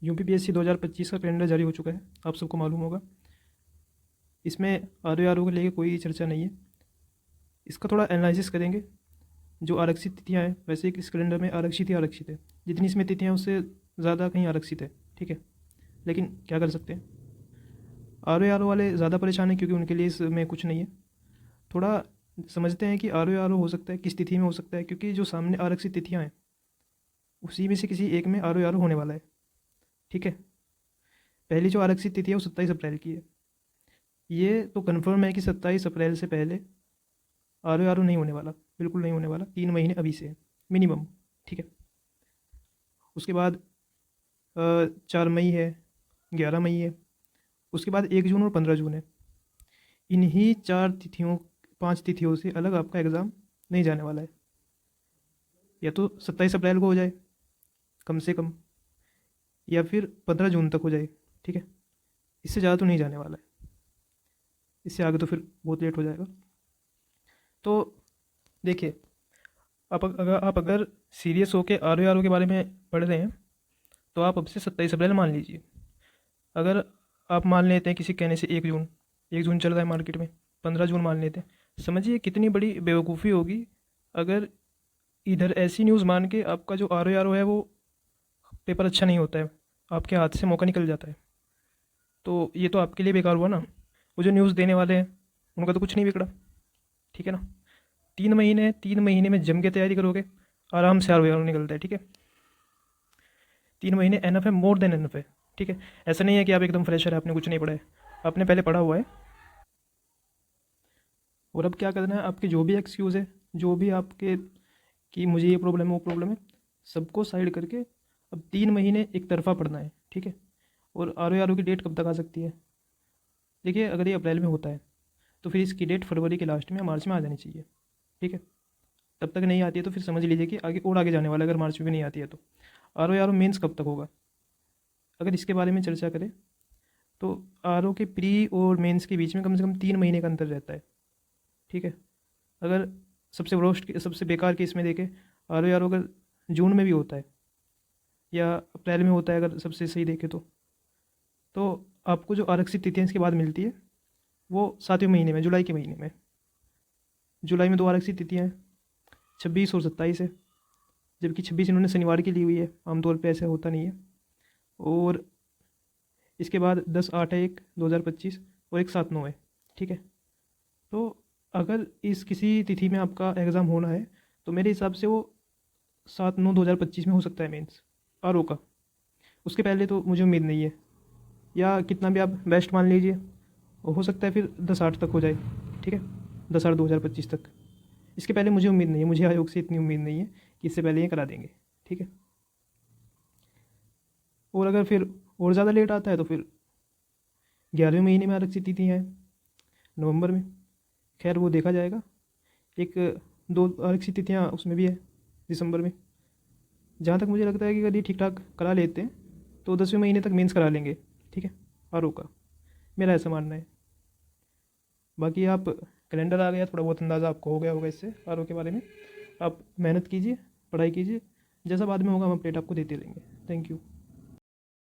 UPPSC 2025 का calendar जारी हो चुका है, आप सबको मालूम होगा। इसमें आर को लेके कोई चर्चा नहीं है। इसका थोड़ा एनालिसिस करेंगे। जो आरक्षित तिथियाँ हैं, वैसे ही इस कैलेंडर में आरक्षित ही आरक्षित है, जितनी इसमें तिथियाँ उससे ज़्यादा कहीं आरक्षित है, ठीक है। लेकिन क्या कर सकते हैं, आर वाले ज़्यादा परेशान हैं क्योंकि उनके लिए इसमें कुछ नहीं है। थोड़ा समझते हैं कि आर हो सकता है किस तिथि में हो सकता है, क्योंकि जो सामने आरक्षित तिथियाँ हैं उसी में से किसी एक में आर होने वाला है, ठीक है। पहली जो आरक्षित तिथि है वो 27 अप्रैल की है। ये तो कन्फर्म है कि 27 अप्रैल से पहले आर नहीं होने वाला, बिल्कुल नहीं होने वाला। 3 महीने अभी से है मिनिमम, ठीक है। उसके बाद 4 मई है, 11 मई है, उसके बाद 1 जून और 15 जून है। इन्हीं 4 तिथियों 5 तिथियों से अलग आपका एग्ज़ाम नहीं जाने वाला है। या तो 27 अप्रैल को हो जाए कम से कम, या फिर 15 जून तक हो जाए, ठीक है। इससे ज़्यादा तो नहीं जाने वाला है, इससे आगे तो फिर बहुत लेट हो जाएगा। तो देखिए, आप अगर सीरियस होकर आर के बारे में पढ़ रहे हैं तो आप अब से 27 अप्रैल मान लीजिए। अगर आप मान लेते हैं किसी कहने से 1 जून चल रहा है मार्केट में, 15 जून मान लेते हैं, समझिए कितनी बड़ी बेवकूफ़ी होगी अगर इधर ऐसी न्यूज़ मान के आपका जो आर है वो पेपर अच्छा नहीं होता है, आपके हाथ से मौका निकल जाता है। तो ये तो आपके लिए बेकार हुआ ना। वो जो न्यूज़ देने वाले हैं उनका तो कुछ नहीं बिगड़ा, ठीक है ना। 3 महीने में जम के तैयारी करोगे, आराम से आर निकलता है, ठीक है। 3 महीने एनफ है, मोर देन एनफ है, ठीक है। ऐसा नहीं है कि आप एकदम फ्रेशर है, आपने कुछ नहीं पढ़ा है, आपने पहले पढ़ा हुआ है। और अब क्या करना है, आपके जो भी एक्सक्यूज़ है, जो भी आपके कि मुझे ये प्रॉब्लम है वो प्रॉब्लम है, सबको साइड करके अब 3 महीने एक तरफा पढ़ना है, ठीक है। और आर की डेट कब तक आ सकती है, देखिए अगर ये अप्रैल में होता है तो फिर इसकी डेट फरवरी के लास्ट में या मार्च में आ जानी चाहिए, ठीक है। तब तक नहीं आती है तो फिर समझ लीजिए कि आगे और आगे जाने वाला है, अगर मार्च में भी नहीं आती है तो। आर मेंस कब तक होगा, अगर इसके बारे में चर्चा करें तो आर के प्री और मेंस के बीच में कम से कम 3 महीने का अंतर रहता है, ठीक है। अगर सबसे वर्स्ट सबसे बेकार केस में देखें, आर अगर जून में भी होता है या अप्रैल में होता है, अगर सबसे सही देखें तो आपको जो आरक्षित तिथियाँ इसके बाद मिलती है वो 7वें महीने में, जुलाई के महीने में। जुलाई में 2 आरक्षित तिथियाँ हैं, 26 और 27 है, जबकि 26 इन्होंने शनिवार की ली हुई है, आमतौर पे ऐसा होता नहीं है। और इसके बाद 10/8 है एक 2025 और एक 7/9 है, ठीक है। तो अगर इस किसी तिथि में आपका एग्ज़ाम होना है तो मेरे हिसाब से वो 7/9/2025 में हो सकता है मेंस आर का। उसके पहले तो मुझे उम्मीद नहीं है, या कितना भी आप बेस्ट मान लीजिए, हो सकता है फिर 10/8 तक हो जाए, ठीक है, 10/8/2025 तक। इसके पहले मुझे उम्मीद नहीं है, मुझे आयोग से इतनी उम्मीद नहीं है कि इससे पहले ये करा देंगे, ठीक है। और अगर फिर और ज़्यादा लेट आता है तो फिर 11वें महीने में आरक्षित तिथियाँ हैं, नवंबर में। खैर वो देखा जाएगा। एक 2 आरक्षित तिथियाँ उसमें भी है, दिसंबर में। जहाँ तक मुझे लगता है कि अगर ये ठीक ठाक करा लेते हैं तो 10वें महीने तक मेंस करा लेंगे, ठीक है, आर का, मेरा ऐसा मानना है। बाकी आप कैलेंडर आ गया, थोड़ा बहुत अंदाज़ा आपको हो गया होगा इससे आर के बारे में। आप मेहनत कीजिए, पढ़ाई कीजिए, जैसा बाद में होगा हम अपडेट आपको देते रहेंगे। Thank you.